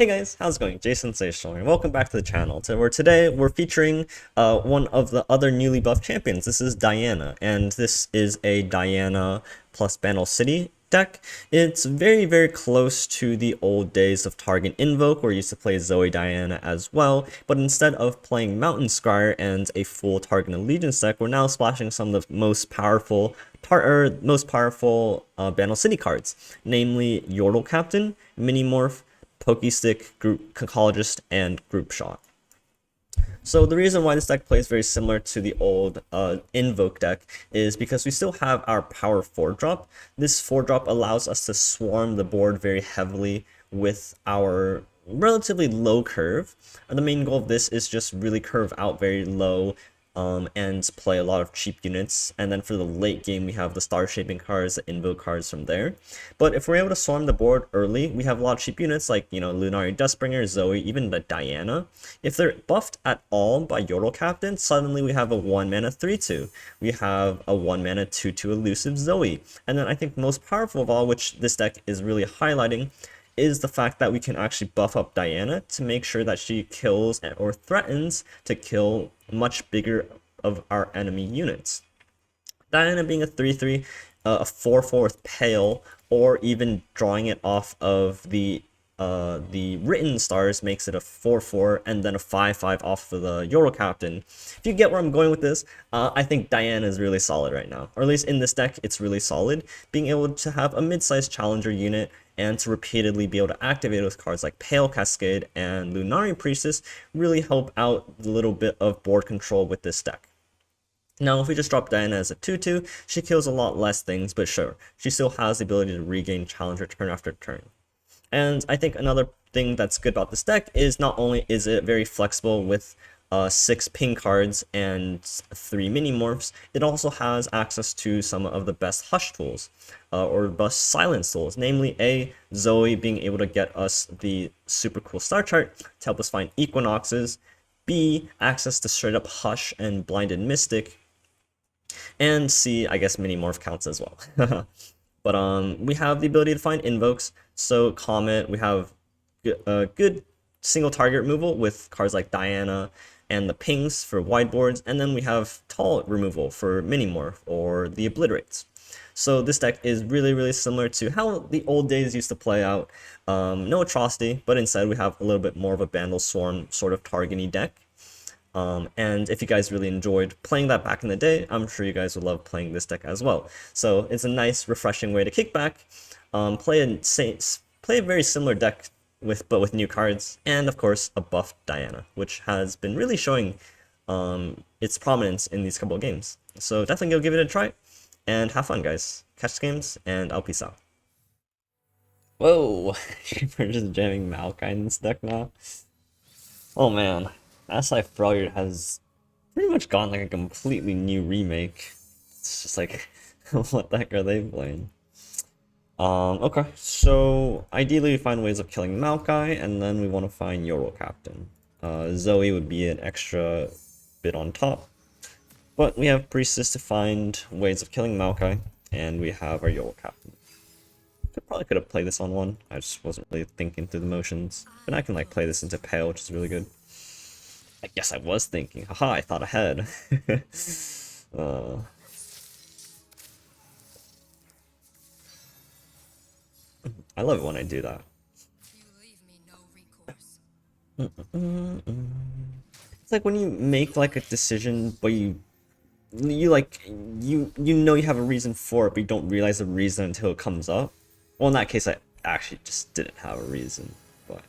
Hey guys, how's it going? Jason Sensational here. Welcome back to the channel. Today we're featuring one of the other newly buffed champions. This is Diana, and this is a Diana plus Bandle City deck. It's very close to the old days of Target Invoke, where you used to play Zoe Diana as well, but instead of playing Mountain Scryer and a full Target Allegiance deck, we're now splashing some of the most powerful Bandle City cards, namely Yordle Captain, Minimorph, Pokestick, Group Conchologist, and Group Shot. So the reason why this deck plays very similar to the old Invoke deck is because we still have our power 4-drop. This 4-drop allows us to swarm the board very heavily with our relatively low curve. And the main goal of this is just really curve out very low and play a lot of cheap units, and then for the late game we have the star shaping cards, the invoke cards from there. But if we're able to swarm the board early, we have a lot of cheap units like, you know, Lunari Dustbringer, Zoe, even the Diana. If they're buffed at all by Yordle Captain, suddenly we have a 1-mana 3/2. We have a 1-mana 2/2 elusive Zoe. And then I think most powerful of all, which this deck is really highlighting, is the fact that we can actually buff up Diana to make sure that she kills or threatens to kill much bigger of our enemy units. Diana being a 3/3, a 4/4 with Pale, or even drawing it off of the written stars makes it a 4/4 and then a 5/5 off of the Yordle Captain. If you get where I'm going with this, I think Diana is really solid right now, or at least in this deck it's really solid. Being able to have a mid-sized challenger unit and to repeatedly be able to activate with cards like Pale Cascade and Lunari Priestess really help out a little bit of board control with this deck. Now, if we just drop Diana as a 2/2, she kills a lot less things, but sure, she still has the ability to regain challenger turn after turn. And I think another thing that's good about this deck is not only is it very flexible with 6 ping cards and 3 mini-morphs, it also has access to some of the best hush tools, or best silence tools, namely Zoe being able to get us the super cool star chart to help us find equinoxes, B, access to straight up hush and blinded mystic, and C, I guess mini-morph counts as well. But we have the ability to find invokes, so Comet, we have good single target removal with cards like Diana and the pings for wide boards, and then we have tall removal for Minimorph or the obliterates. So this deck is really similar to how the old days used to play out. No atrocity, but instead we have a little bit more of a Bandle Swarm sort of target-y deck. And if you guys really enjoyed playing that back in the day, I'm sure you guys would love playing this deck as well. So it's a nice, refreshing way to kick back, play a very similar deck but with new cards, and of course a buffed Diana, which has been really showing its prominence in these couple of games. So definitely go give it a try, and have fun, guys. Catch the games, and I'll peace out. Whoa, we're just jamming Maokai in this deck now. Oh man, Asai Freljord has pretty much gotten like a completely new remake. It's just like, what the heck are they playing? Okay, so ideally we find ways of killing Maokai, and then we want to find Yordle Captain. Zoe would be an extra bit on top, but we have Priestess to find ways of killing Maokai, and we have our Yordle Captain. Probably could have played this on one, I just wasn't really thinking through the motions, but I can like play this into Pale, which is really good. I guess I was thinking, haha, I thought ahead. I love it when I do that. It's like when you make like a decision, but you know you have a reason for it, but you don't realize the reason until it comes up. Well, in that case, I actually just didn't have a reason, but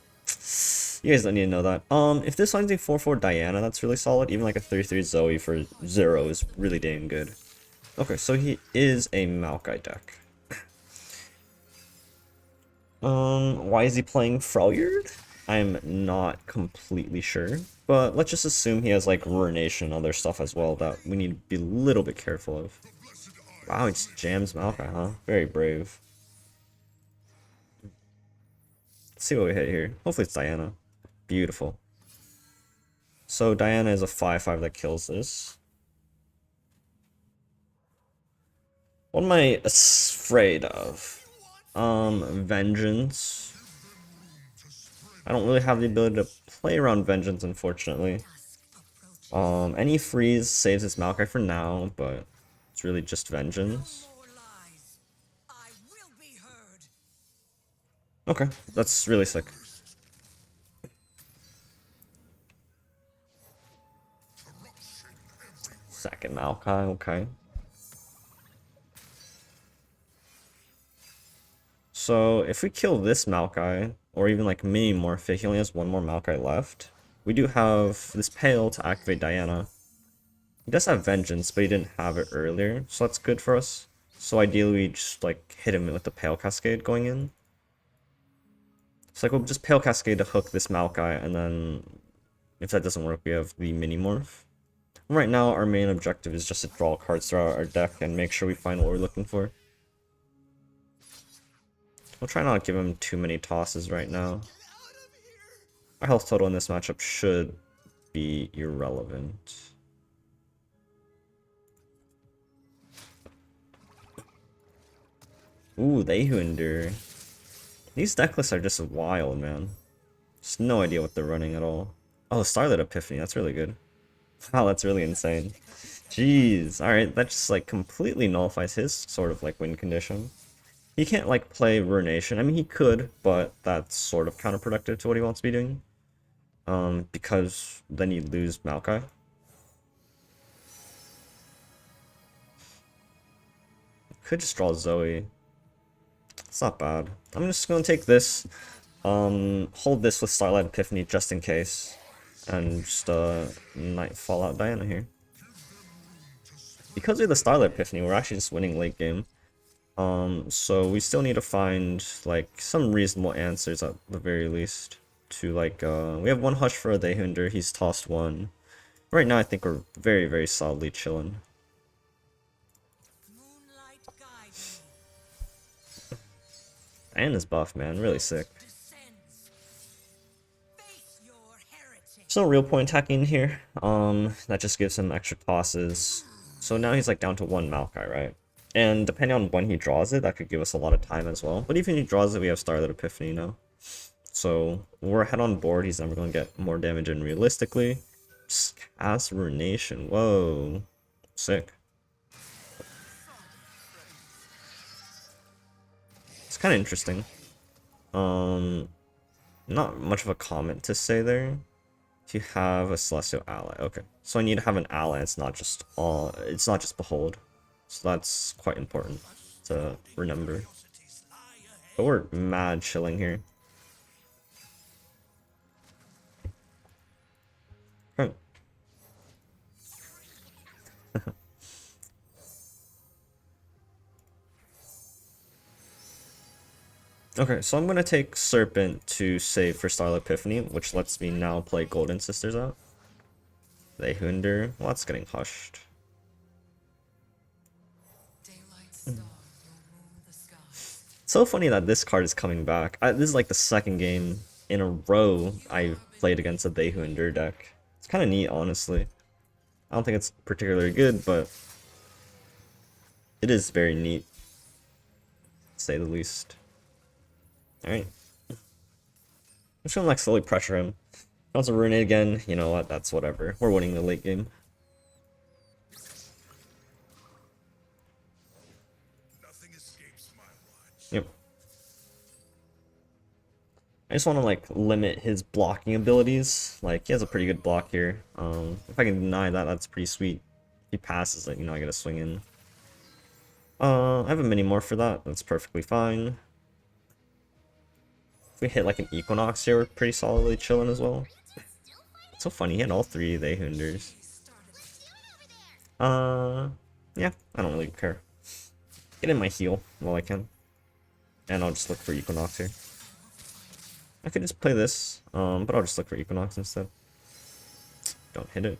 you guys don't need to know that. If this finds a 4/4 Diana, that's really solid. Even like a 3/3 Zoe for 0 is really damn good. Okay, so he is a Maokai deck. Why is he playing Freljord? I'm not completely sure, but let's just assume he has like Ruination and other stuff as well that we need to be a little bit careful of. Wow, he just jams Maokai, huh? Very brave. Let's see what we hit here. Hopefully it's Diana. Beautiful. So Diana is a 5/5 that kills this. What am I afraid of? Vengeance. I don't really have the ability to play around Vengeance, unfortunately. Any freeze saves his Maokai for now, but it's really just Vengeance. Okay, that's really sick. Second Maokai, okay. So if we kill this Maokai, or even like mini morph it, he only has one more Maokai left. We do have this Pale to activate Diana. He does have Vengeance, but he didn't have it earlier, so that's good for us. So ideally we just like hit him with the Pale Cascade going in. So like we'll just Pale Cascade to hook this Maokai, and then if that doesn't work, we have the mini morph. Right now our main objective is just to draw cards throughout our deck and make sure we find what we're looking for. We'll try not to give him too many tosses right now. Our health total in this matchup should be irrelevant. Ooh, they who endure. These decklists are just wild, man. Just no idea what they're running at all. Oh, Starlit Epiphany, that's really good. Wow, that's really insane. Jeez, alright, that just like completely nullifies his sort of like win condition. He can't like play Ruination. I mean, he could, but that's sort of counterproductive to what he wants to be doing. Because then you lose Maokai. Could just draw Zoe. It's not bad. I'm just gonna take this, hold this with Starlight Epiphany just in case, and just Night Fallout Diana here. Because we have the Starlight Epiphany, we're actually just winning late game. So we still need to find like some reasonable answers at the very least. To like, we have one Hush for a Dehunder, he's tossed one. Right now I think we're very, very solidly chilling. And his buff, man, really sick. There's no real point attacking here. That just gives him extra tosses. So now he's like down to one Maokai, right? And depending on when he draws it, that could give us a lot of time as well. But even if he draws it, we have Starlit Epiphany now. So we're ahead on board, he's never going to get more damage in realistically. Just cast Ruination, whoa. Sick. It's kind of interesting. Not much of a comment to say there. If you have a Celestial ally, okay. So I need to have an ally, it's not just Behold. So that's quite important to remember. But we're mad chilling here. Right. Okay, so I'm gonna take Serpent to save for Starlit Epiphany, which lets me now play Golden Sisters out. They hinder. Well, that's getting hushed. It's so funny that this card is coming back. This is like the second game in a row I played against a They Who Endure deck. It's kind of neat, honestly. I don't think it's particularly good, but it is very neat, to say the least. Alright. I'm just gonna like slowly pressure him. If he wants to ruin it again, you know what, that's whatever. We're winning the late game. Yep. I just want to like limit his blocking abilities. Like he has a pretty good block here. If I can deny that, that's pretty sweet. If he passes it, you know, I get a swing in. I have a mini morph for that. That's perfectly fine. If we hit like an Equinox here, we're pretty solidly chilling as well. It's so funny, he had all three They Hinders. Yeah, I don't really care. Get in my heal while I can. And I'll just look for Equinox here. I could just play this, but I'll just look for Equinox instead. Don't hit it.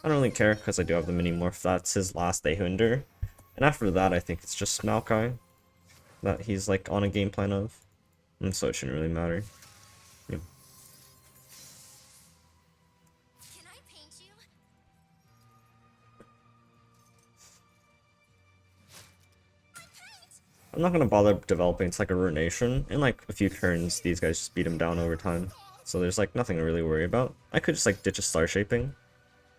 I don't really care, because I do have the mini morph. That's his last They Who Endure. And after that, I think it's just Maokai that he's like on a game plan of. And so it shouldn't really matter. Yep. I'm not gonna bother developing. It's like a ruination. In like a few turns, these guys just beat him down over time. So there's like nothing to really worry about. I could just like ditch a star shaping.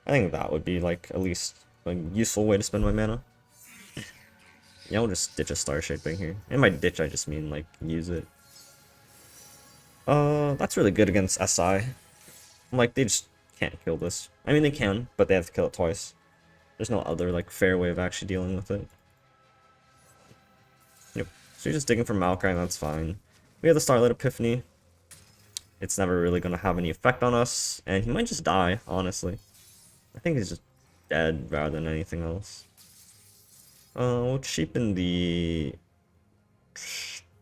I think that would be like at least a useful way to spend my mana. Yeah, I'll just ditch a star shaping here. And by ditch, I just mean like use it. That's really good against SI. Like they just can't kill this. I mean they can, but they have to kill it twice. There's no other like fair way of actually dealing with it. Yep. So you're just digging for Maokai, and that's fine. We have the Starlight Epiphany. It's never really gonna have any effect on us, and he might just die, honestly. I think he's just dead rather than anything else. We'll cheapen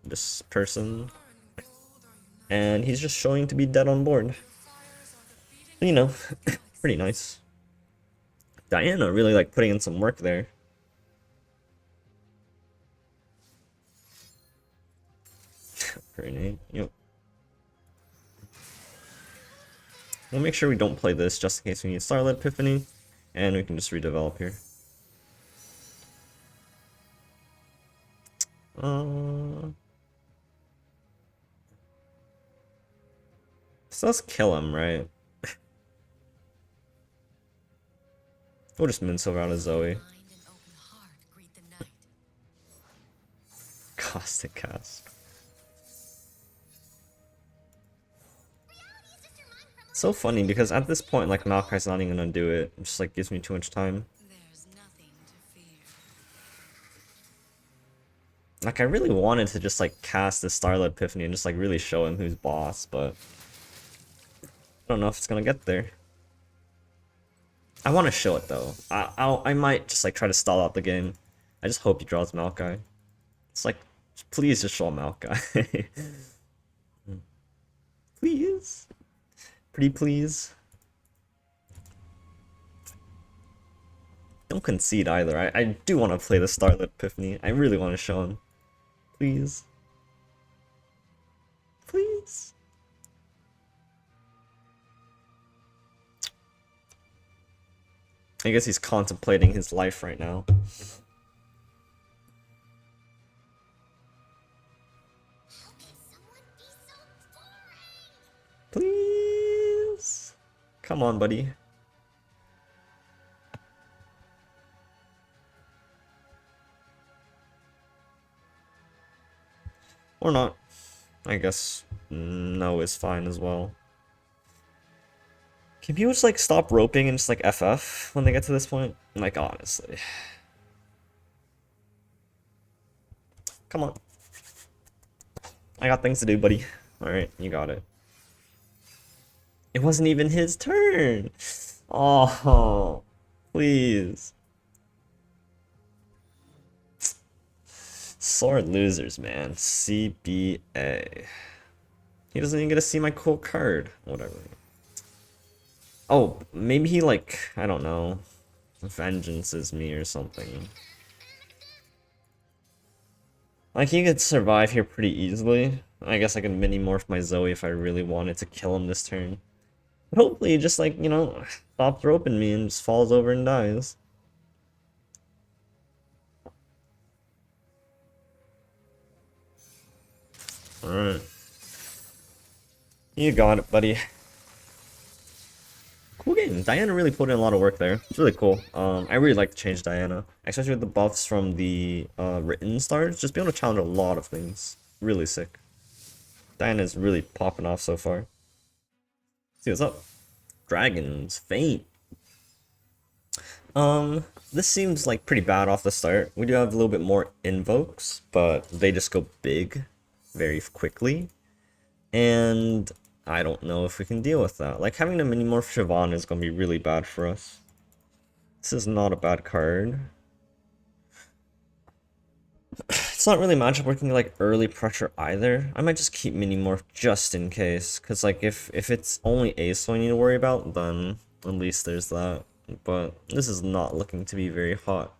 this person. And he's just showing to be dead on board. You know, pretty nice. Diana really like putting in some work there. Pretty neat. Yep. We'll make sure we don't play this just in case we need Starlight Epiphany. And we can just redevelop here. So let's kill him, right? We'll just Minsilver out of Zoe. Caustic Cast. So funny because at this point, like Maokai's not even gonna do it. It just like gives me too much time. Like I really wanted to just like cast this Starlight Epiphany and just like really show him who's boss, but I don't know if it's gonna get there. I want to show it though. I might just like try to stall out the game. I just hope he draws Maokai. It's like, please just show Maokai. Please. Pretty please. Don't concede either. I do want to play the Starlit Epiphany. I really want to show him. Please. Please. I guess he's contemplating his life right now. Please. Come on, buddy. Or not. I guess no is fine as well. Can people just like stop roping and just like FF when they get to this point? Like honestly. Come on. I got things to do, buddy. Alright, you got it. It wasn't even his turn. Oh, please. Sword losers, man. CBA. He doesn't even get to see my cool card. Whatever. Oh, maybe he like, I don't know, vengeances me or something. Like he could survive here pretty easily. I guess I can mini morph my Zoe if I really wanted to kill him this turn. But hopefully he just like, you know, stops roping me and just falls over and dies. Alright. You got it, buddy. Cool game. Diana really put in a lot of work there. It's really cool. I really like to change Diana, especially with the buffs from the written stars. Just be able to challenge a lot of things. Really sick. Diana's really popping off so far. Let's see what's up. Dragons, Faint. This seems like pretty bad off the start. We do have a little bit more invokes, but they just go big very quickly. And I don't know if we can deal with that. Like, having to mini-morph Siobhan is going to be really bad for us. This is not a bad card. It's not really matchup working like early pressure either. I might just keep mini-morph just in case. Because, like, if it's only Ace I need to worry about, then at least there's that. But this is not looking to be very hot.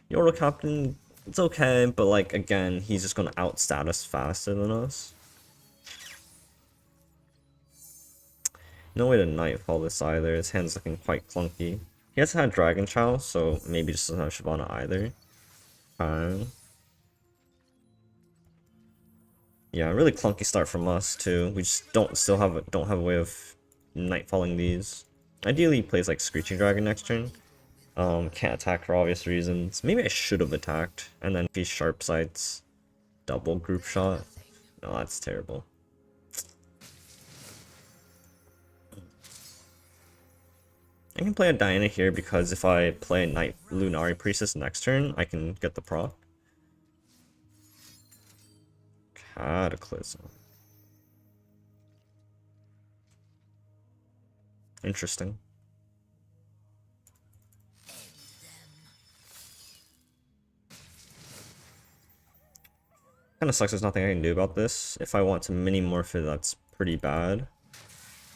Yordle Captain, it's okay, but, like, again, he's just going to outstat us faster than us. No way to Nightfall this either. His hand's looking quite clunky. He hasn't had Dragon Chow, so maybe just doesn't have Shyvana either. Fine. Yeah, really clunky start from us too. We just don't have a way of nightfalling these. Ideally, he plays like Screeching Dragon next turn. Can't attack for obvious reasons. Maybe I should have attacked, and then if he sharp sights, double group shot. No, that's terrible. I can play a Diana here because if I play Night Lunari Priestess next turn, I can get the proc. Cataclysm. Interesting. Kinda sucks there's nothing I can do about this. If I want to mini-morph it, that's pretty bad.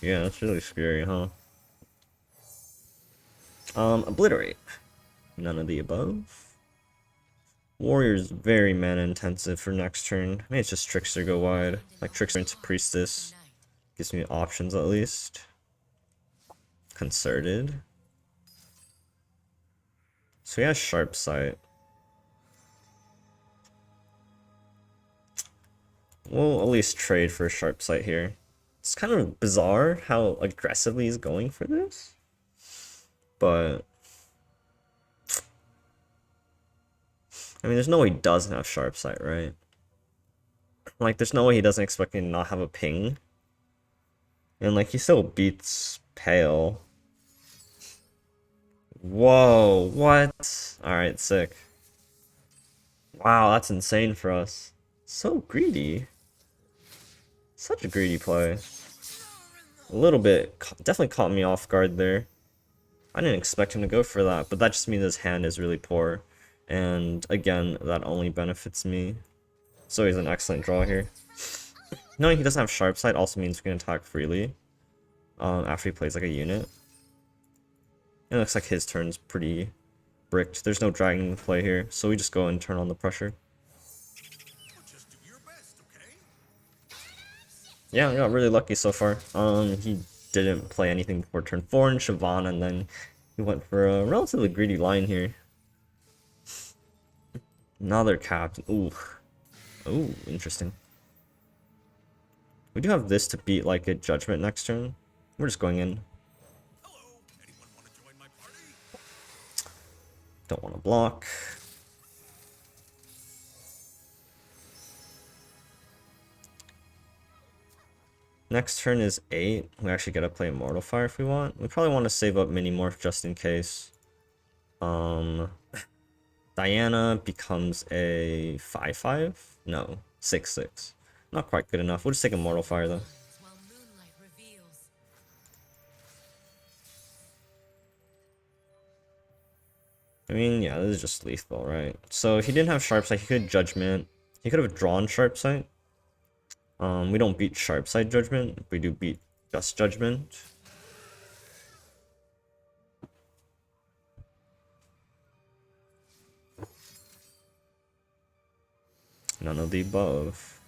Yeah, that's really scary, huh? Obliterate. None of the above. Warrior's very mana intensive for next turn. Maybe it's just Trickster go wide. Like Trickster into Priestess. Gives me options at least. Concerted. So he has Sharp Sight. We'll at least trade for Sharp Sight here. It's kind of bizarre how aggressively he's going for this. But I mean, there's no way he doesn't have Sharp Sight, right? Like, there's no way he doesn't expect me to not have a ping. And, like, he still beats Pale. Whoa, what? Alright, sick. Wow, that's insane for us. So greedy. Such a greedy play. A little bit, definitely caught me off guard there. I didn't expect him to go for that, but that just means his hand is really poor. And again, that only benefits me. So he's an excellent draw here. Knowing he doesn't have Sharp Sight also means we can attack freely. After he plays like a unit. It looks like his turn's pretty bricked. There's no dragon in play here, so we just go and turn on the pressure. Yeah, I got really lucky so far. He didn't play anything before turn 4 in Shyvana, and then he went for a relatively greedy line here. Another captain. Ooh. Ooh, interesting. We do have this to beat like a Judgment next turn. We're just going in. Hello. Anyone want to join my party? Don't want to block. Next turn is 8. We actually get to play Immortal Fire if we want. We probably want to save up Mini-Morph just in case. Diana becomes a 5/5? No, 6/6. Not quite good enough. We'll just take Immortal Fire though. I mean, yeah, this is just lethal, right? So if he didn't have Sharp Sight, he could Judgment. He could have drawn Sharp Sight. We don't beat Sharp Sight Judgment. We do beat just Judgment. None of the above.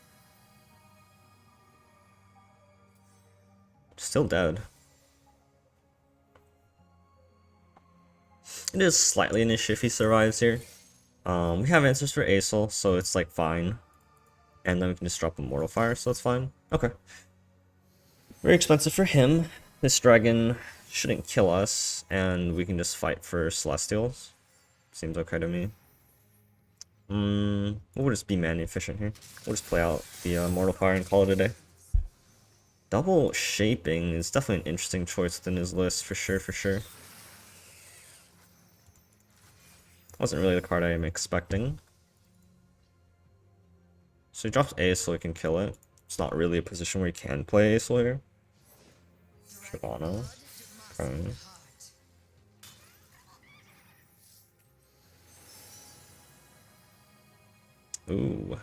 Still dead. It is slightly an issue if he survives here. We have answers for Acel, so it's like fine. And then we can just drop Immortal Fire, so it's fine. Okay. Very expensive for him. This dragon shouldn't kill us, and we can just fight for Celestials. Seems okay to me. We'll just be mana efficient here. We'll just play out the Immortal Fire and call it a day. Double Shaping is definitely an interesting choice within his list, for sure, for sure. Wasn't really the card I am expecting. So he drops Ace so he can kill it. It's not really a position where he can play Ace here. Shyvana. Okay. Ooh.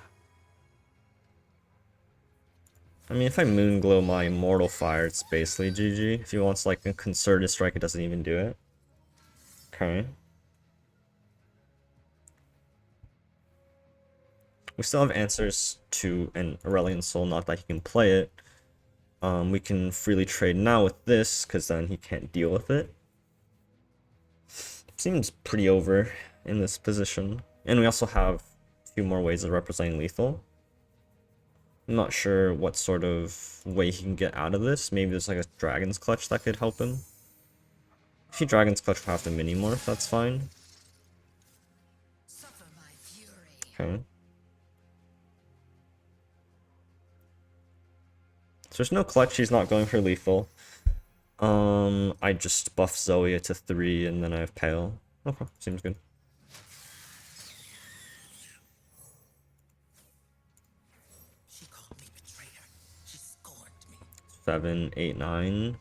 I mean, if I Moonglow my Immortal Fire, it's basically GG. If he wants like a Concerted Strike, it doesn't even do it. Okay. We still have answers to an Aurelion Soul, not that he can play it. We can freely trade now with this, because then he can't deal with it. Seems pretty over in this position. And we also have 2 more ways of representing lethal. I'm not sure what sort of way he can get out of this. Maybe there's like a Dragon's Clutch that could help him. If he Dragon's Clutch, we'll have to mini-morph, that's fine. Okay. So there's no clutch, he's not going for lethal. I just buff Zoe to 3 and then I have Pale. Okay, seems good. She called me betrayer. She scorned me. 7, 8, 9.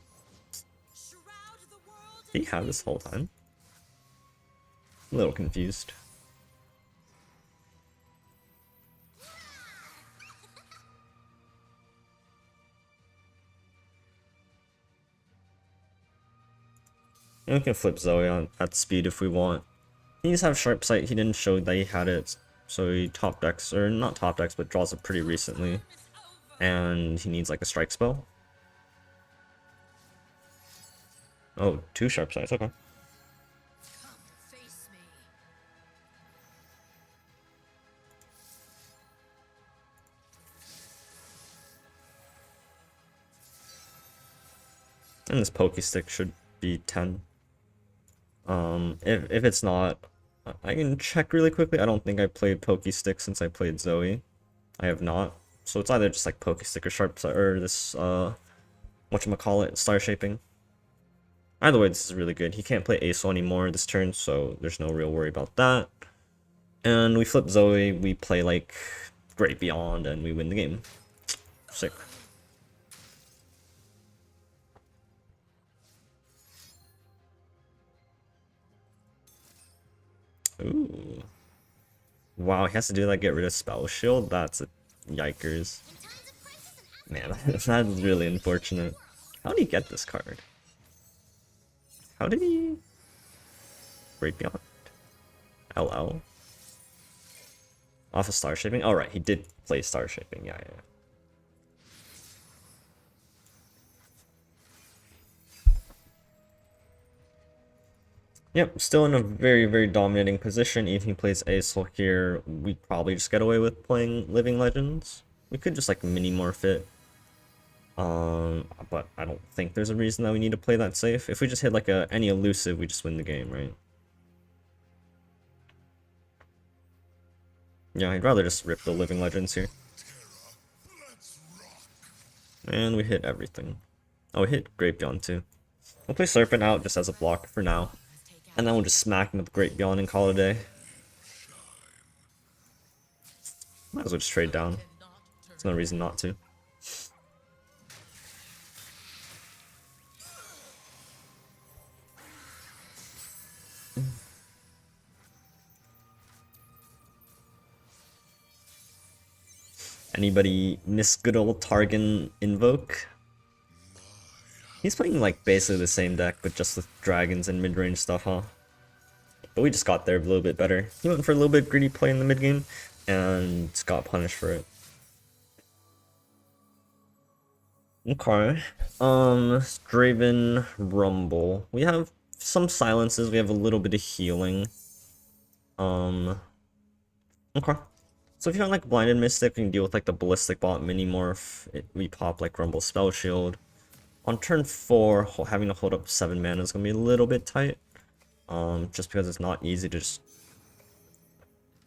Did he have this whole time? I'm a little confused. And we can flip Zoe on at speed if we want. He needs to have sharp sight. He didn't show that he had it, so he top decks, or not top decks, but draws it pretty recently. And he needs like a strike spell. Oh, 2 sharp sights, okay. And this Pokey Stick should be 10. If it's not, I can check really quickly. I don't think I played Pokey Stick since I played Zoe. I have not. So it's either just like Pokey Stick or Sharp or this whatchamacallit, Star Shaping. Either way, this is really good. He can't play Ace anymore this turn, so there's no real worry about that. And we flip Zoe, we play like Great Beyond, and we win the game. Sick. Ooh. Wow, he has to do that, get rid of Spell Shield? That's a yikers. Man, that's really unfortunate. How did he get this card? How did he... Great Beyond? LL? Off of Star Shaping? Oh, right, he did play Star Shaping, yeah. Yep, still in a very, very dominating position. Even if he plays Acel here, we probably just get away with playing Living Legends. We could just like mini-morph it. But I don't think there's a reason that we need to play that safe. If we just hit like any elusive, we just win the game, right? Yeah, I'd rather just rip the Living Legends here. And we hit everything. Oh, we hit Great Beyond too. We'll play Serpent out just as a block for now. And then we'll just smack him with Great Beyond and call it a day. Might as well just trade down. There's no reason not to. Anybody miss good old Targon Invoke? He's playing like basically the same deck, but just with dragons and mid-range stuff, huh? But we just got there a little bit better. He went for a little bit greedy play in the mid-game, and got punished for it. Okay. Draven Rumble. We have some silences, we have a little bit of healing. Okay. So if you don't like Blinded Mystic, you can deal with like the Ballistic Bot Mini-Morph. We pop like Rumble Spell Shield. On turn 4, having to hold up 7 mana is going to be a little bit tight. Just because it's not easy to just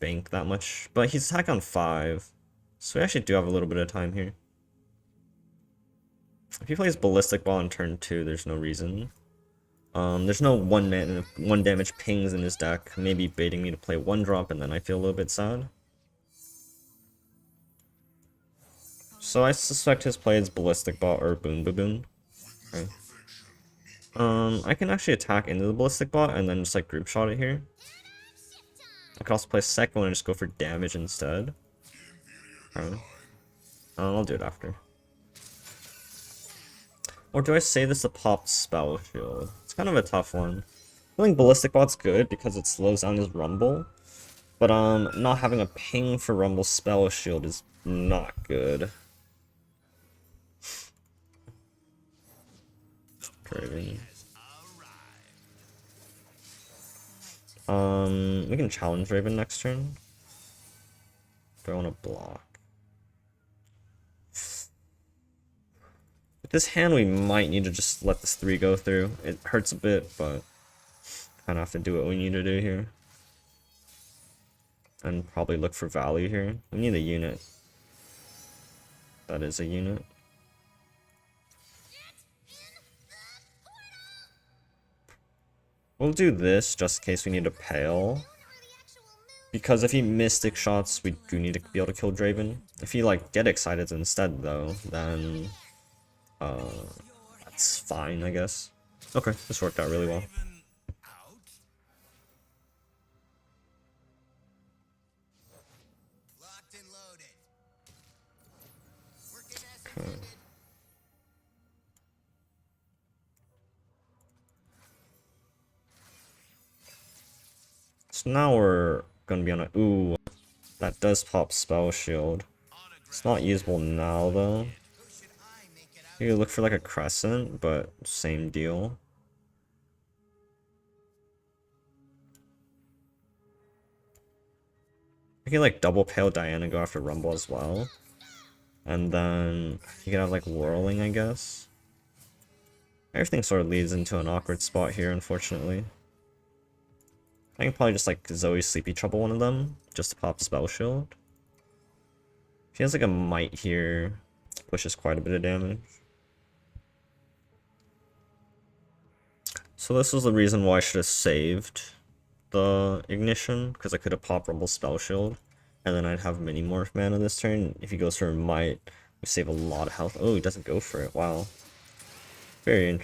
bank that much. But he's attack on 5, so we actually do have a little bit of time here. If he plays Ballistic Ball on turn 2, there's no reason. There's no 1 damage pings in his deck, maybe baiting me to play 1-drop, and then I feel a little bit sad. So I suspect his play is Ballistic Bot or Boon Baboon. Okay. I can actually attack into the Ballistic Bot and then just like group shot it here. I could also play a second one and just go for damage instead. Okay. I'll do it after. Or do I say this to pop Spell Shield? It's kind of a tough one. I think Ballistic Bot's good because it slows down his Rumble. But not having a ping for Rumble Spell Shield is not good. Draven. We can challenge Draven next turn. Do I want to block? With this hand, we might need to just let this 3 go through. It hurts a bit, but kind of have to do what we need to do here. And probably look for value here. We need a unit. That is a unit. We'll do this just in case we need a pale. Because if he Mystic shots, we do need to be able to kill Draven. If he like get excited instead though, then that's fine, I guess. Okay, this worked out really well. Okay. So now we're gonna be on a ooh, that does pop spell shield. It's not usable now though. You look for like a crescent, but same deal. We can like double pale Diana, go after Rumble as well. And then you can have like whirling, I guess. Everything sort of leads into an awkward spot here, unfortunately. I can probably just like Zoe Sleepy Trouble one of them, just to pop spell shield. If he has like a might here, pushes quite a bit of damage. So this was the reason why I should have saved the ignition, because I could have popped Rumble Spell Shield, and then I'd have Mini Morph mana this turn. If he goes for a might, we save a lot of health. Oh, he doesn't go for it. Wow. Very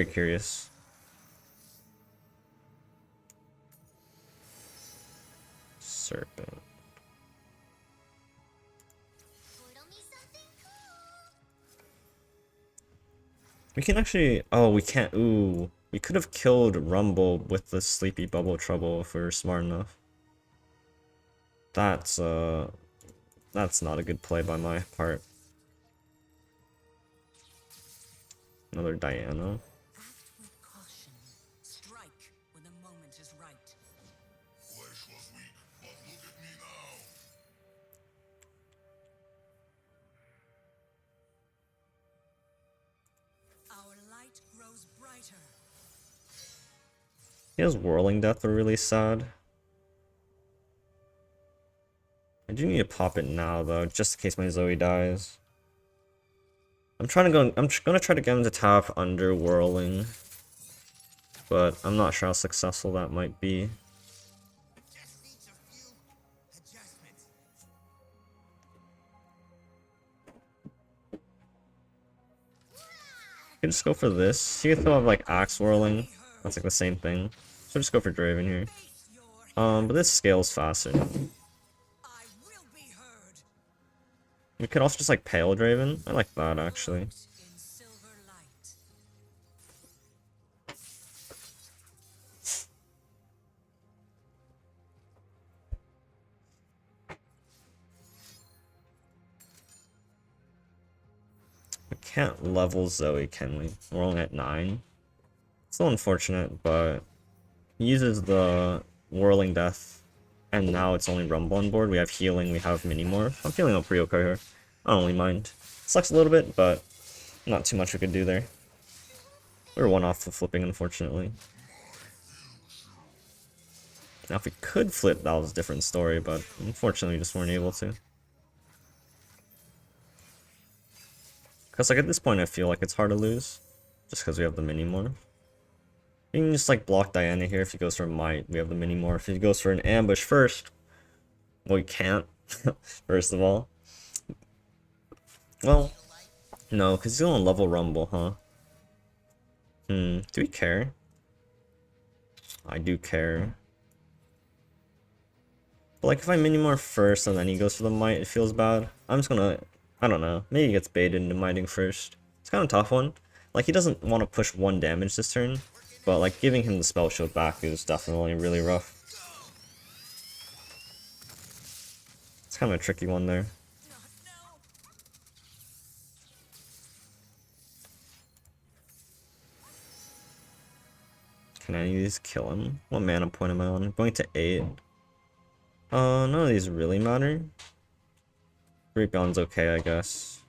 curious. Serpent. We can actually. Oh, we can't. Ooh. We could have killed Rumble with the Sleepy Bubble Trouble if we were smart enough. That's not a good play by my part. Another Diana. Act with caution. Strike when the moment is right. Flesh was weak, but look at me now. Our light grows brighter. He has Whirling Death, are really sad. I do need to pop it now though, just in case my Zoe dies. I'm gonna try to get him to tap under Whirling, but I'm not sure how successful that might be. Just needs a few adjustments. You can just go for this. You can still have like Axe Whirling. That's like the same thing. So just go for Draven here. Face your But this scales faster. I will be heard. We could also just like Pale Draven. I like that actually. In silver light. We can't level Zoe, can we? We're only at 9. Still unfortunate, but he uses the Whirling Death, and now it's only Rumble on board. We have healing, we have Mini Morph. I'm feeling pretty okay here. I don't really mind. Sucks a little bit, but not too much we could do there. We were one off the flipping, unfortunately. Now, if we could flip, that was a different story, but unfortunately, we just weren't able to. Because, like, at this point, I feel like it's hard to lose, just because we have the Mini Morph. You can just, like, block Diana here if he goes for a might. We have the Mini Morph. If he goes for an ambush first, well, we can't, first of all. Well, no, because he's gonna level Rumble, huh? Do we care? I do care. But like if I Minimorph first and then he goes for the might, it feels bad. I'm just gonna, I don't know, maybe he gets baited into mighting first. It's kind of a tough one. Like he doesn't want to push 1 damage this turn, but like giving him the spell shield back is definitely really rough. It's kind of a tricky one there. Can any of these kill him? What mana point am I on? I'm going to 8. None of these really matter. Great Beyond's okay, I guess.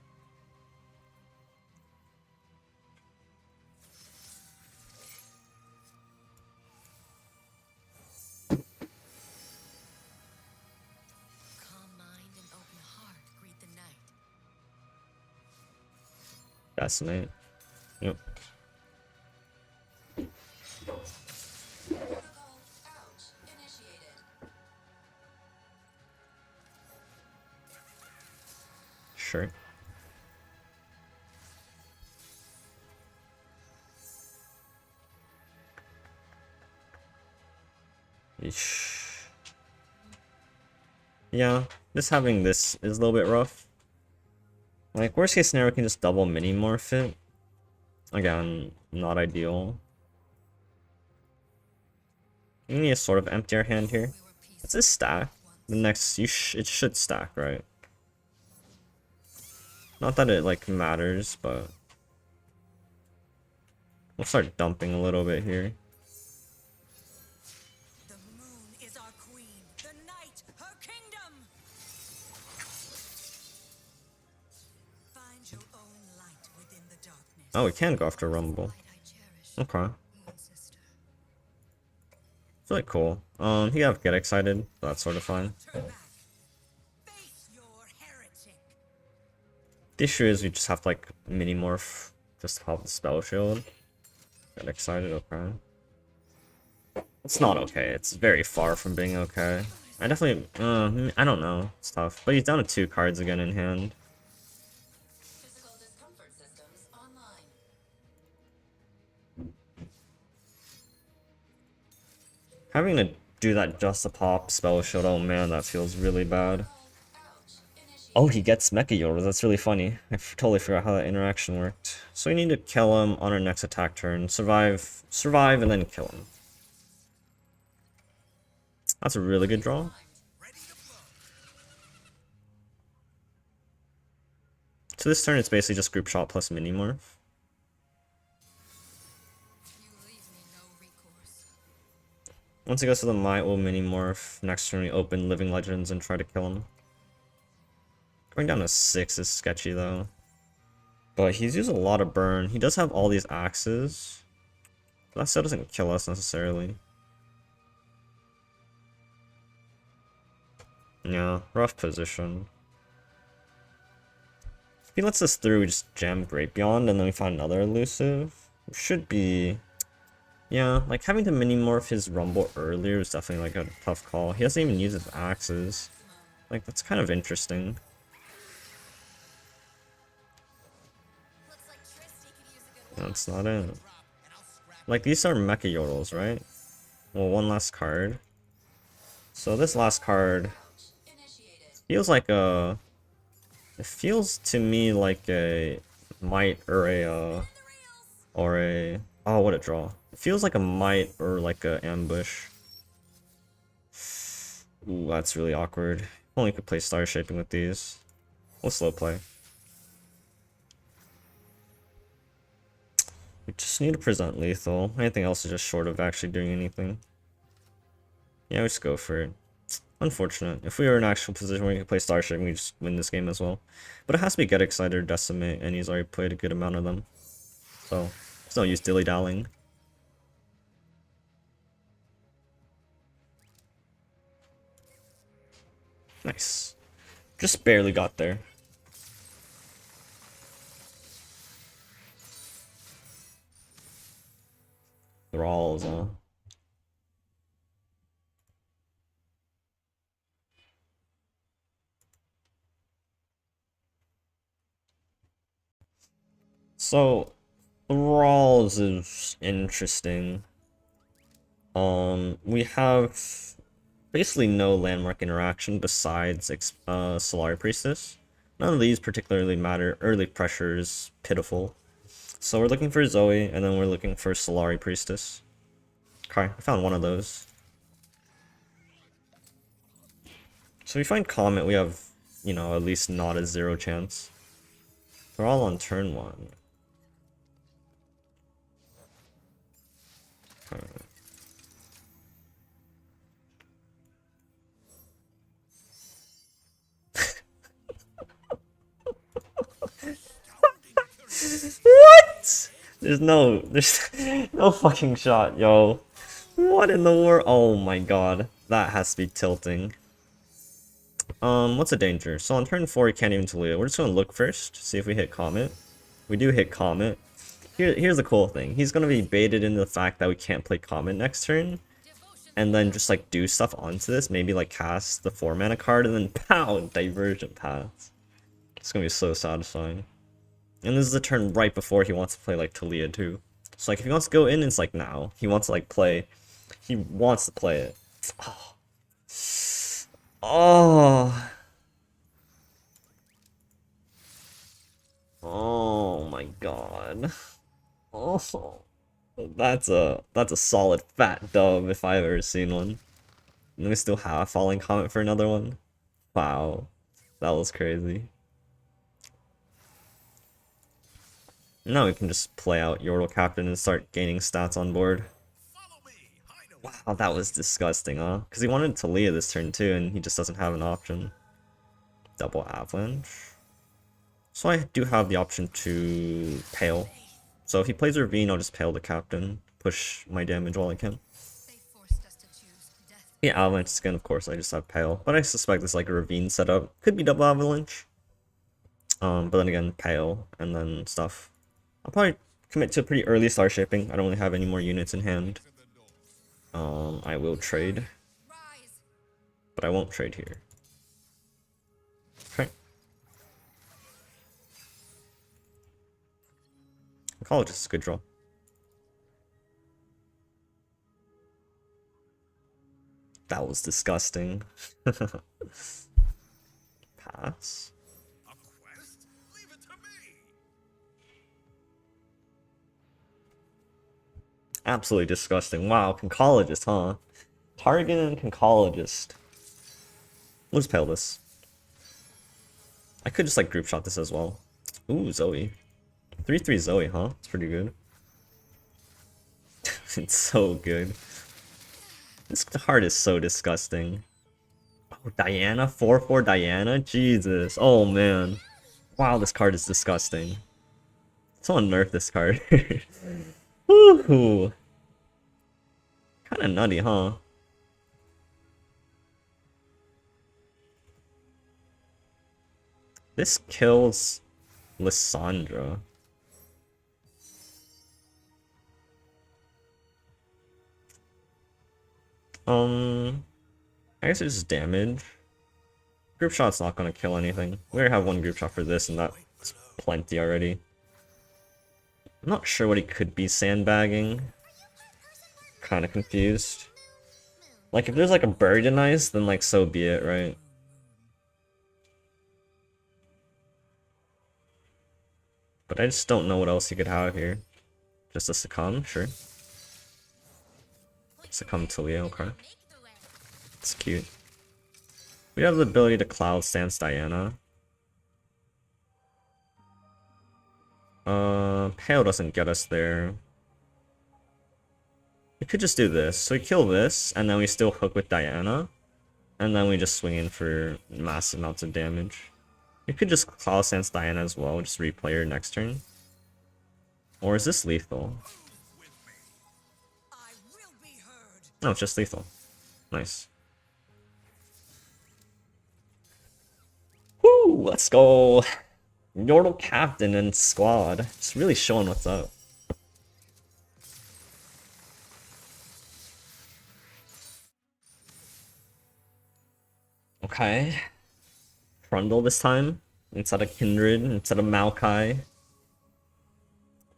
Decimate. Yep. Sure. Eesh. Yeah, just having this is a little bit rough. Like, worst case scenario, we can just double mini morph it. Again, not ideal. You need a sort of empty our hand here. It's a stack. The next, it should stack, right? Not that it like matters, but we'll start dumping a little bit here. The moon is our queen, the night her kingdom. Find your own light within the darkness. Oh, we can go after Rumble. Okay. It's really cool. He got get excited, but that's sort of fine. Turn back. Face your heretic. The issue is we just have to like mini morph just to pop the spell shield. Get excited, okay. It's not okay. It's very far from being okay. I definitely, I don't know. It's tough. But he's down to 2 cards again in hand. Physical discomfort systems online. Having to do that just to pop spell shield, oh man, that feels really bad. Oh, he gets Mecha Yoda, that's really funny. I totally forgot how that interaction worked. So we need to kill him on our next attack turn. Survive, and then kill him. That's a really good draw. So this turn it's basically just group shot plus mini morph. Once he goes to the might, we'll mini morph. Next turn we open Living Legends and try to kill him. Going down to 6 is sketchy though. But he's used a lot of burn. He does have all these axes. But that still doesn't kill us necessarily. Yeah, rough position. If he lets us through, we just jam Great Beyond and then we find another elusive. Should be... Yeah, like having to mini-morph his Rumble earlier is definitely like a tough call. He doesn't even use his axes. Like, that's kind of interesting. That's not it. Like, these are Mecha Yordles, right? Well, one last card. So this last card feels like a... It feels to me like a might or a oh, what a draw. It feels like a might or like a ambush. Ooh, that's really awkward. Only could play star shaping with these. We'll slow play. We just need to present lethal. Anything else is just short of actually doing anything. Yeah, we just go for it. Unfortunate. If we were in actual position where we could play star shaping, we just win this game as well. But it has to be get excited or decimate, and he's already played a good amount of them. So, there's no use dilly-dallying. Nice. Just barely got there. Thralls, huh? So, Thralls is interesting. We have basically no landmark interaction besides Solari Priestess. None of these particularly matter. Early pressure is pitiful. So we're looking for Zoe, and then we're looking for Solari Priestess. Okay, I found one of those. So we find Comet, we have, you know, at least not a 0 chance. They're all on turn 1. Okay. What? There's no fucking shot, yo. What in the world? Oh my god. That has to be tilting. What's the danger? So on turn 4, we can't even delete it. We're just gonna look first, see if we hit Comet. We do hit Comet. Here's the cool thing. He's gonna be baited into the fact that we can't play Comet next turn, and then just like do stuff onto this. Maybe like cast the 4-mana card and then pow, Divergent Paths. It's gonna be so satisfying. And this is the turn right before he wants to play like Talia too. So like if he wants to go in, it's like now. He wants to like play. He wants to play it. Oh. Oh. Oh my god. Oh. That's a solid fat dub if I've ever seen one. And we still have Falling Comet for another one. Wow. That was crazy. Now we can just play out Yordle Captain and start gaining stats on board. Wow, that was disgusting, huh? Because he wanted Talia this turn too, and he just doesn't have an option. Double Avalanche. So I do have the option to Pale. So if he plays Ravine, I'll just Pale the Captain. Push my damage while I can. Yeah, Avalanche skin, of course, I just have Pale. But I suspect it's like a Ravine setup. Could be double Avalanche. But then again, Pale, and then stuff. I'll probably commit to a pretty early star shaping. I don't really have any more units in hand. I will trade. But I won't trade here. Okay. College is a good draw. That was disgusting. Pass. Absolutely disgusting. Wow, Conchologist, huh? Target and Conchologist. We'll just Pale this. I could just like group shot this as well. Ooh, Zoe. 3/3 Zoe, huh? It's pretty good. It's so good. This card is so disgusting. Oh, Diana? 4/4 Diana? Jesus. Oh, man. Wow, this card is disgusting. Someone nerf this card. Woohoo. Kinda nutty, huh? This kills Lissandra. I guess it's just damage. Group shot's not gonna kill anything. We already have one group shot for this, and that's plenty already. I'm not sure what he could be sandbagging. Kinda confused. Like, if there's like a Buried in Ice, then like, so be it, right? But I just don't know what else he could have here. Just a Succumb? Sure. Succumb to Leo, okay. It's cute. We have the ability to Cloud Stance Diana. Pale doesn't get us there. We could just do this. So we kill this, and then we still hook with Diana. And then we just swing in for massive amounts of damage. We could just Cloud Stance Diana as well, just replay her next turn. Or is this lethal? No, it's just lethal. Nice. Woo! Let's go! Yordle Captain and squad. Just really showing what's up. Okay. Trundle this time. Instead of Kindred, instead of Maokai.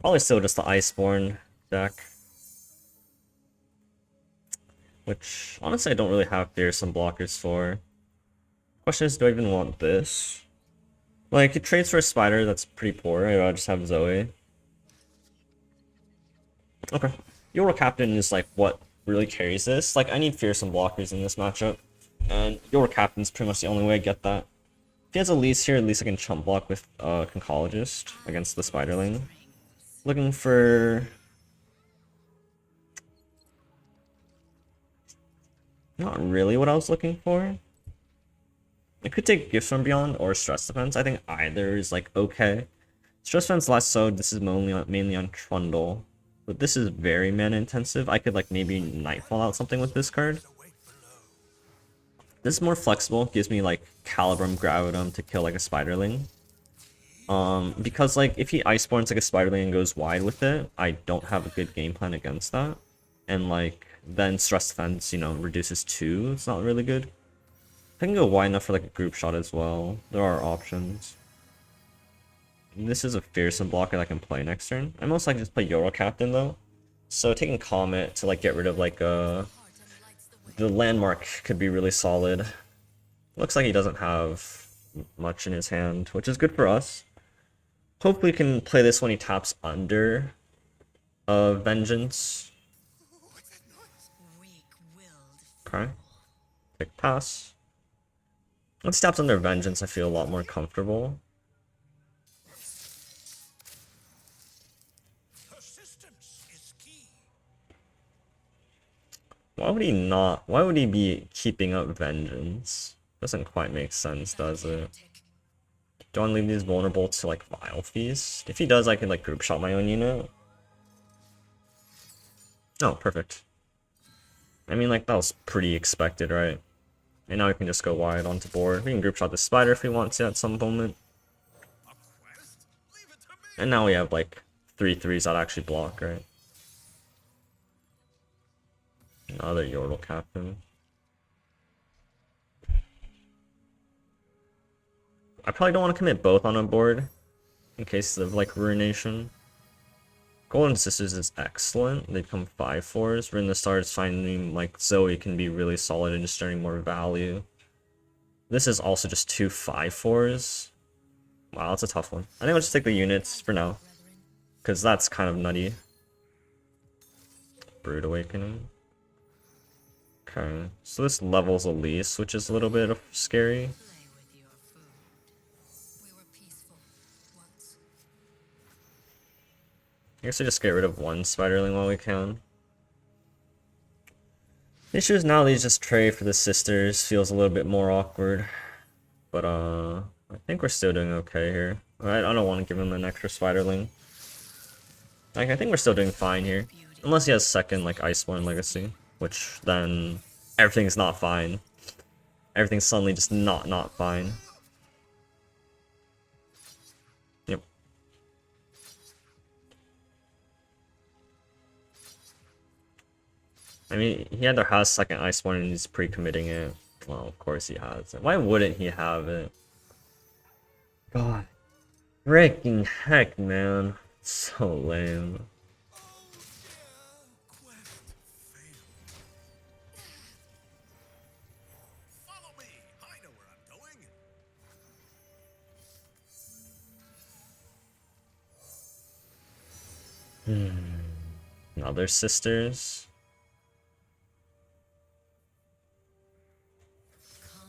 Probably still just the Iceborn deck. Which, honestly, I don't really have fearsome blockers for. Question is, do I even want this? Like, it trades for a spider that's pretty poor. I'd just have Zoe. Okay. Yordle Captain is, like, what really carries this. Like, I need fearsome blockers in this matchup. And Yordle Captain's pretty much the only way I get that. If he has Elise here, at least I can chump block with Conchologist against the Spiderling. Looking for... Not really what I was looking for. I could take Gifts from Beyond or Stress Defense. I think either is like okay. Stress Defense less so. This is mainly on Trundle, but this is very mana intensive. I could like maybe Nightfall out something with this card. This is more flexible. Gives me like Calibrum, Gravitum to kill like a Spiderling. Because like if he Iceborns like a Spider and goes wide with it, I don't have a good game plan against that. And like then stress defense, you know, reduces 2. It's not really good. I can go wide enough for like a group shot as well. There are options. This is a fearsome blocker that I can play next turn. I most likely just play Euro Captain though. So taking Comet to like get rid of like the landmark could be really solid. Looks like he doesn't have much in his hand, which is good for us. Hopefully we can play this when he taps under Vengeance. Okay. Pick pass. Once he taps under Vengeance, I feel a lot more comfortable. Why would he not? Why would he be keeping up Vengeance? Doesn't quite make sense, does it? Do I want to leave these vulnerable to like Vile Feast? If he does, I can like group shot my own unit. Oh, perfect. I mean, like, that was pretty expected, right? And now we can just go wide onto board. We can group shot the Spider if we want to at some moment. And now we have like 3 3s that actually block, right? Another Yordle Captain. I probably don't want to commit both on a board in case of like Ruination. Golden Sisters is excellent. They become 5/4s. Rune the Stars finding like Zoe can be really solid and just earning more value. This is also just 2 5/4s. Wow, that's a tough one. I think I'll just take the units for now, because that's kind of nutty. Brood Awakening. Okay, so this levels Elise, which is a little bit scary. I guess we just get rid of one Spiderling while we can. The issue is now these just trade for the sisters feels a little bit more awkward. But I think we're still doing okay here. Alright, I don't want to give him an extra Spiderling. Like, I think we're still doing fine here. Unless he has second, like, Iceborn Legacy. Which, then, everything's not fine. Everything's suddenly just not fine. Yep. I mean, he either has second Iceborn and he's pre-committing it. Well, of course he has it. Why wouldn't he have it? God. Freaking heck, man. So lame. Follow me. I know where I'm going. Other sisters.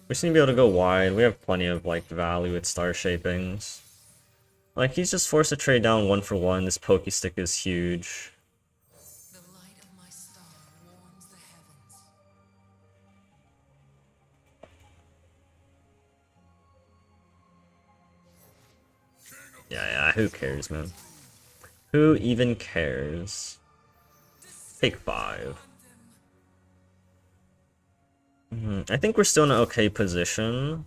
We seem to be able to go wide. We have plenty of like value with star shapings. Like he's just forced to trade down 1 for 1. This pokey stick is huge. The light of my star warms the heavens. Yeah, who cares, man? Who even cares? Take 5. I think we're still in an okay position.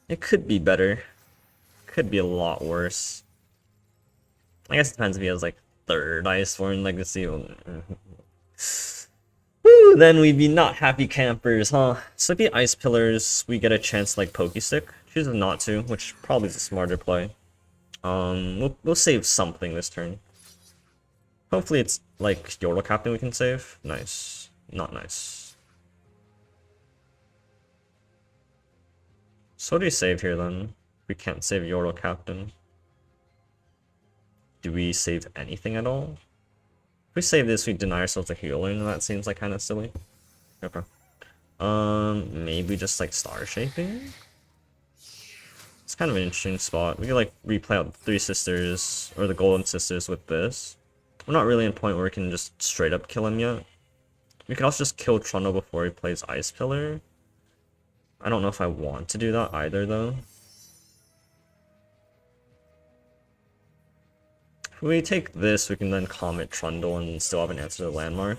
It could be better. Could be a lot worse. I guess it depends if he has like 3rd Iceborn Legacy. Woo, then we'd be not happy campers, huh? So if he Ice Pillars, we get a chance to like Pokey Stick. Chooses not to, which probably is a smarter play. We'll save something this turn. Hopefully it's like Yordle Captain we can save. Nice. Not nice. So what do we save here then? We can't save Yordle Captain. Do we save anything at all? If we save this, we deny ourselves a healer, and that seems like kind of silly. Okay. Maybe just like Star Shaping? It's kind of an interesting spot. We could like replay out the 3 sisters, or the Golden Sisters with this. We're not really in a point where we can just straight up kill him yet. We could also just kill Trundle before he plays Ice Pillar. I don't know if I want to do that either, though. If we take this, we can then Comet Trundle and still have an answer to the landmark.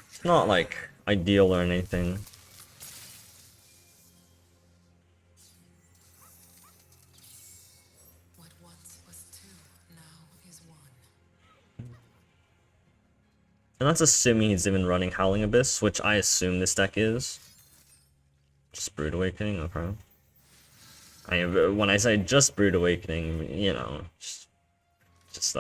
It's not, like, ideal or anything. And that's assuming he's even running Howling Abyss, which I assume this deck is. Just Brood Awakening, okay. When I say just Brood Awakening, you know, just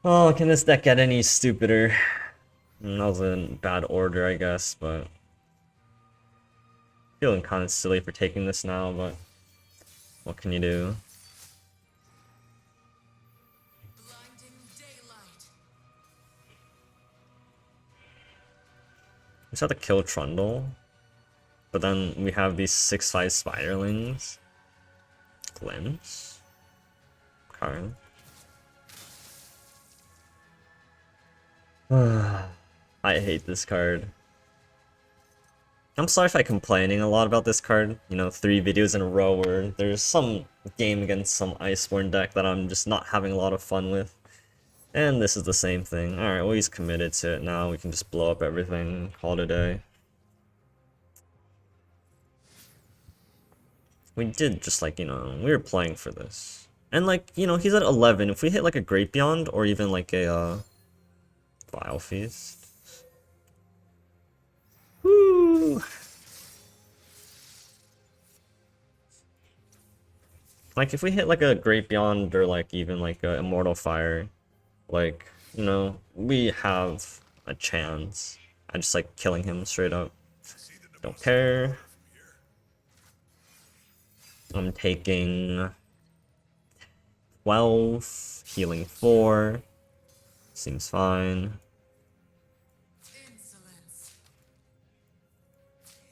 oh, can this deck get any stupider? That was in bad order, I guess, but feeling kind of silly for taking this now, but what can you do? Blinding daylight. We just have to kill Trundle, but then we have these 6/5 Spiderlings. Glimpse? Okay. I hate this card. I'm sorry if I'm complaining a lot about this card. You know, 3 videos in a row where there's some game against some Iceborn deck that I'm just not having a lot of fun with. And this is the same thing. Alright, well he's committed to it now. We can just blow up everything, call it a day. We did just like, you know, we were playing for this. And like, you know, he's at 11. If we hit like a Great Beyond or even like a Vile Feast. Woo! Like if we hit like a Great Beyond or like even like a Immortal Fire, like, you know, we have a chance. I just like killing him straight up. Don't care. I'm taking 12, healing 4. Seems fine. Insolence.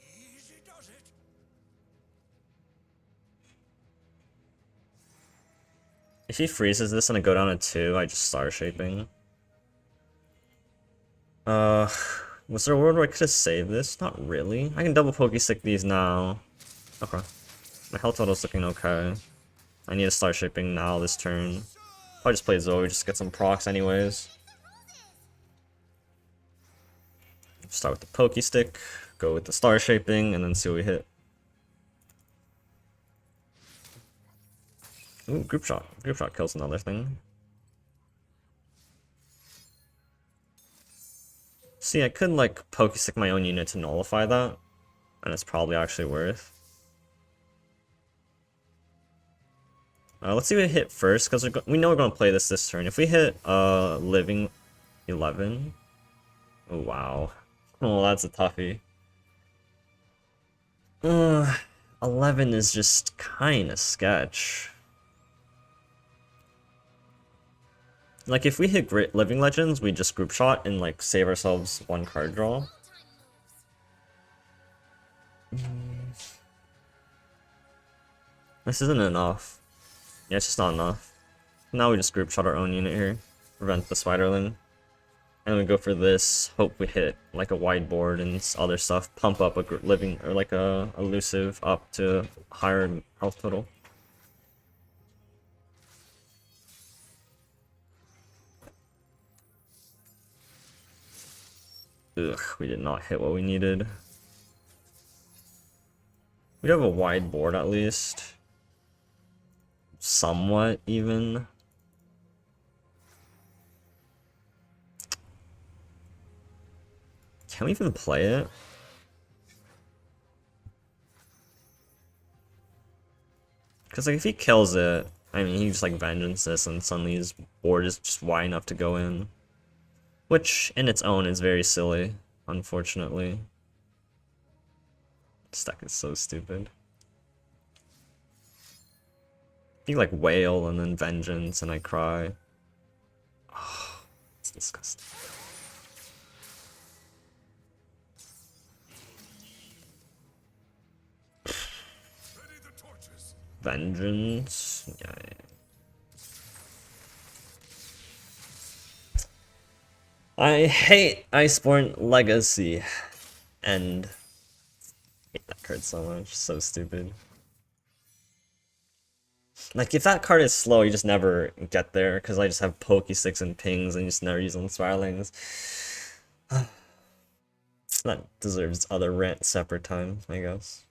Easy does it. If he freezes this and I go down to 2, I just Star Shaping. Was there a world where I could have saved this? Not really. I can double Pokestick these now. Okay. My health total's looking okay. I need a Star Shaping now this turn. I'll just play Zoe, just get some procs anyways. Start with the Pokestick, go with the Star Shaping, and then see what we hit. Ooh, Group Shot. Group Shot kills another thing. See, I could like Pokestick my own unit to nullify that, and it's probably actually worth. Let's see what we hit first, because we know we're going to play this turn. If we hit Living 11, oh wow. Oh, that's a toughie. 11 is just kind of sketch. Like, if we hit Great Living Legends, we just Group Shot and, like, save ourselves 1 card draw. This isn't enough. Yeah, it's just not enough. Now we just Group Shot our own unit here. Prevent the Spiderling. And we go for this, hope we hit, like, a wide board and other stuff. Pump up a living, or like a elusive up to higher health total. Ugh, we did not hit what we needed. We have a wide board at least. Somewhat even. Can we even play it? Because like if he kills it, I mean he just like vengeance this and suddenly his board is just wide enough to go in. Which in its own is very silly, unfortunately. This deck is so stupid. You like wail and then vengeance and I cry. Oh, it's disgusting. Vengeance. Yeah. I hate Iceborn Legacy. And I hate that card so much. So stupid. Like, if that card is slow, you just never get there, because I just have Pokesticks and pings, and you just never use them Spiralings. That deserves other rant separate time, I guess.